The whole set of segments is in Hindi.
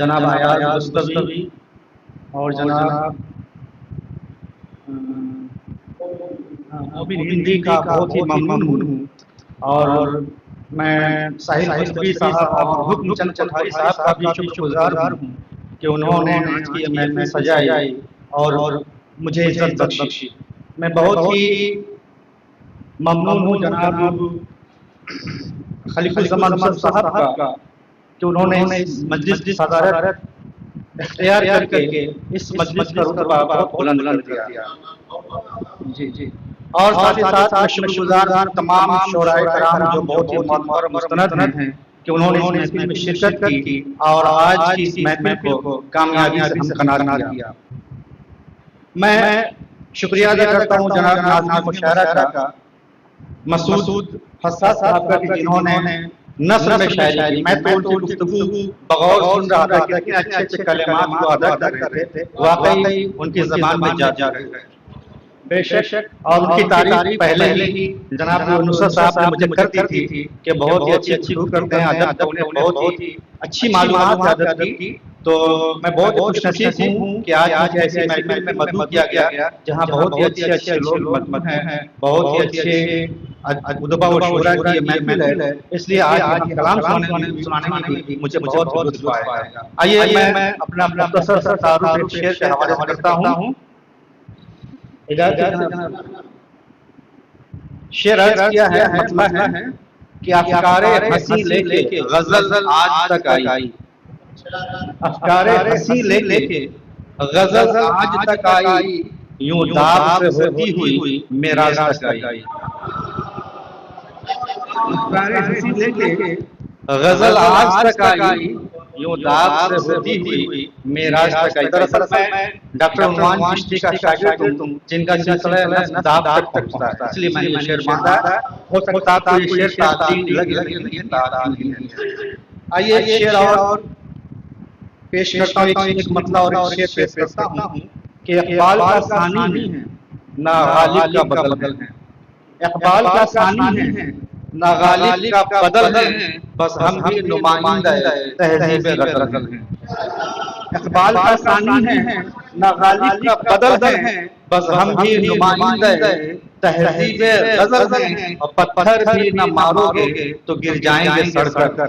जनाब अयाज मुस्तवी और जनाब मोबिन हिंदी का बहुत ही ममनून हूँ। और मैं साहिल मुस्तवी साहब और हुक्म चंद कोठारी साहब का भी शुक्रगुजार हूँ कि उन्होंने आज की ये महफिल सजाई और मुझे इज्जत बख्शी। मैं बहुत ही ममनून हूँ जनाब खलीफुल ज़मान साहब का कि उन्होंने इस मजलिस की सदारत इख्तियार करके इस मजलिस का रुतबा बहुत बुलंद कर दिया। जी। और साथ ही साथ मैं शुक्रगुजार तमाम शोराए कराम जो बहुत ही मोअत्तर और मुस्तनद हैं कि उन्होंने इस महफिल में शिरकत की और आज की इस महफिल को कामयाबी से हमकनार किया। मैं शुक्रिया अदा करता हूँ जनाब नाज़िम मुशायरा का, मसूद हस्सा साहब का, जिन्होंने नस्र में शायरी की। मैं तो उनकी गुफ्तगू बगौर सुन रहा था, लेकिन अच्छे कलिमात को अदा कर रहे थे, वाकई उनकी ज़बान में जा रहे थे बेशक। और उनकी तारीफ पहले ही जनाब नुसरत साहब ने मुझे कर दी थी कि बहुत ही अच्छी गुफ्तगू करते हैं, अदब तो उन्हें बहुत ही अच्छी मालूमात अदब की। तो मैं बहुत खुशनसीब हूँ कि आज मुझे ऐसी महफिल में मदऊ किया गया जहाँ बहुत ही अच्छे लोग मदमत हैं, बहुत ही अच्छे उदबा व शुरा की ये महफिल है। इसलिए आज कलाम सुनाने में भी मुझे बहुत लुत्फ आएगा। आइए मैं अपना मुख्तसर सा तारुफ एक शेर के हवाले से करता हूँ। शेर अर्ज किया है, मतलब है कि अफकारे हंसी लेके गजल आज तक आई, अफकारे हंसी लेके गजल आज तक आई, यूं दाब से होती हुई मेराज तक आई। अफकारे हंसी लेके गजल आज तक आई, यूं दाब से होती हुई मेराज तक आई। दरअसल मैं डॉक्टर उन्वान चिश्ती का शागिर्द हूँ, जिनका सिलसिला दाब तक पहुँचता है, इसलिए मैंने ये शेर बांधा। हो सकता है ये शेर ताज़ील लगे, लेकिन ताज़ील है। आइए एक शेर और पेश करता हूँ, एक मतला और एक शेर पेश करता हूँ कि इक़बाल का सानी है ना गालिब का बदल है, इक़बाल का सानी है ना गालिब का बदल है, बस हम भी नुमाइंदा तहज़ीब गज़ल हैं। इक़बाल का सानी है ना गालिब का बदल है, बस हम भी नुमाइंदा तहज़ीब गज़ल हैं। और पत्थर भी न मारोगे तो गिर जाएंगे सड़कर,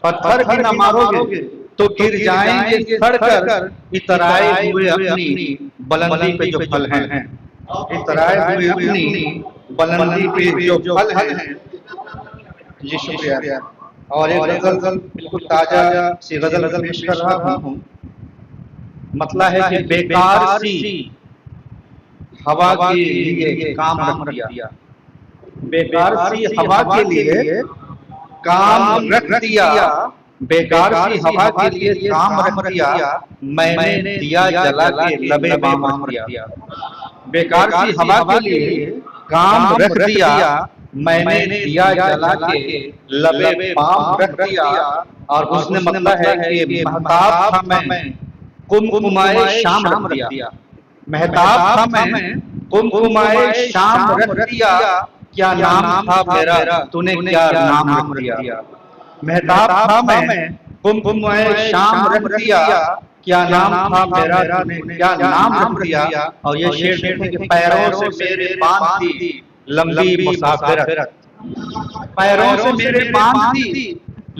पत्थर भी न मारोगे तो गिर जाएंगे सड़कर, इतराए हुए अपनी बुलंदी पे जो फल हैं, इतराए हुए अपनी बुलंदी पे जो फल हैं। जी शुक्रिया। और एक गजल बिल्कुल ताजा सी गजल पेश कर रहा हूँ। मतलब है कि बेकार सी हवा के लिए काम रख दिया, बेकार सी हवा के लिए काम रख दिया, बेकार सी हवा के लिए काम रख दिया, मैंने दिया जला के लबे बाम दिया। बेकार सी हवा के लिए काम रख दिया, मैंने दिया जला के लबे बाम रख दिया। और उसने मतलब है कि महताब था मैं कुमकुमाए शाम रख दिया, महताब था मैं कुमकुमाए शाम रख दिया, क्या नाम था मेरा तूने क्या नाम रख दिया। महताब था मैं कुमकुमाए शाम रख दिया, क्या नाम था मेरा तूने क्या नाम रख दिया। और ये शेर देखें कि पैरों से मेरे बांधती लंबी मुसाफिरत, पैरों से मेरे बांधती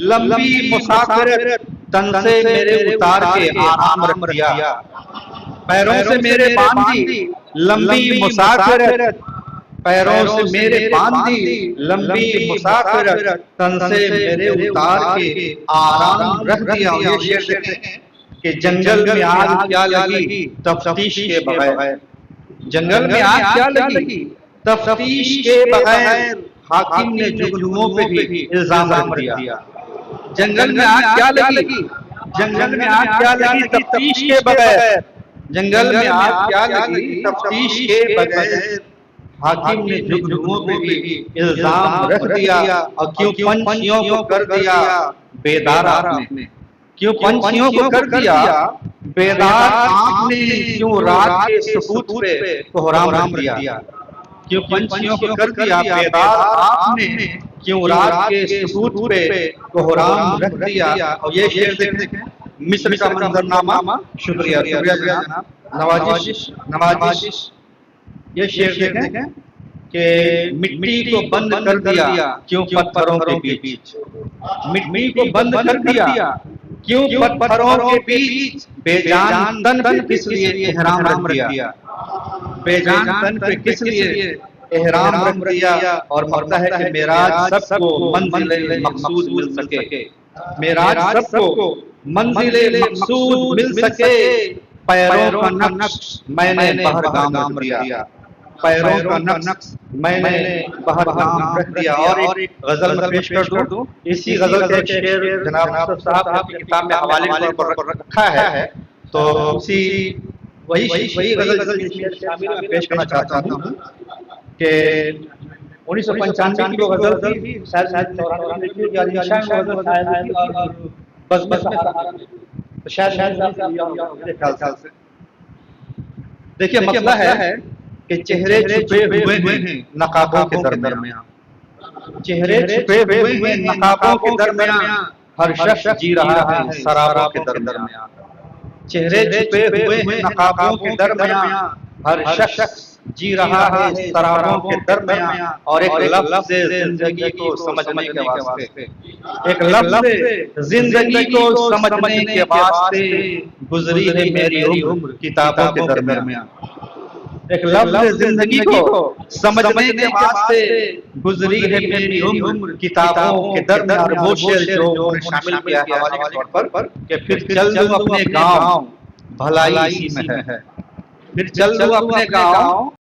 लंबी मुसाफिरत, तन से मेरे उतार के आराम रख दिया। पैरों से मेरे बांधी लंबी मुसाफिरत, पैरों से मेरे बांधी लंबी मुसाफिरत, तन से मेरे उतार के आराम रख दिया। ये शेर देखें कि जंगल में आग क्या लगी तफ्तीश के बगैर, जंगल में आग क्या लगी तफ्तीश के बगैर, हाकिम ने जुगनुओं पे भी इल्जाम रख दिया। जंगल में आग क्या लगी, जंगल में आग क्या लगी तफ्तीश के बगैर, जंगल में आग क्या लगी तफ्तीश के बगैर, हाकिम ने जुगनुओं पे भी इल्जाम रख दिया। और क्यों पंछियों को कर दिया बेदार आपने, क्यों पंछियों को कर दिया बेदार आपने, क्यों रात के सुकूत पे कोहराम दिया, क्यों पंछियों को कर दिया बेदार आपने, क्यों रात के सुकूत पे कोहराम रख दिया। और ये शेर देखें मिस्र का मंजरनामा, शुक्रिया शुक्रिया जनाब, नवाजिश नवाजिश। ये शेर देखें कि मिट्टी को बंद कर दिया क्यों पत्थरों के बीच, मिट्टी को बंद कर दिया क्यों पत्थरों के बीच, बेजान तन पे किस लिए एहराम रख दिया, बेजान तन पे किस लिए एहराम रख दिया। और मरता है कि मेराज सबको मंजिल मकसूद मिल सके, मेराज सबको मंजिल मकसूद मिल सके। पैरों का नक्श मैंने बहरगाम रख दिया, पैरों का नक्श मैंने बहरगाम रख दिया। और एक गजल में पेश कर दूं, इसी गजल के शेर जनाब साहब की किताब में हवाले के तौर पर रखा है, तो उसी वही गजल जिसमें शामिल मैं पेश करना चाहता हूँ कि 1995 की वो गजल थी, शायद 94 में लिखी गई गजल शायद थी, और बस तो शायद मेरे ख्याल से। देखिए मसला है कि चेहरे छुपे हुए हैं नकाबों के दरमियान, चेहरे छुपे हुए हैं नकाबों के दरमियान, हर शख्स जी रहा है शराबों के दरमियान, चेहरे छुपे हुए हैं नकाबों के दरमियान, हर शख्स जी रहा है शराबों के दरमियान। और एक लफ्ज़ जिंदगी को समझने के वास्ते, एक लफ्ज़ जिंदगी को समझने के वास्ते गुजरी है मेरी उम्र किताबों के दरमियान, एक लफ्ज़ जिंदगी को समझने के वास्ते गुजरी है मेरी उम्र किताबों के दरमियान। वो शेर जो शामिल किया हवाले के तौर पर कि फिर चल दूं अपने गांव भलाई इसी में है, फिर चल दूं अपने गांव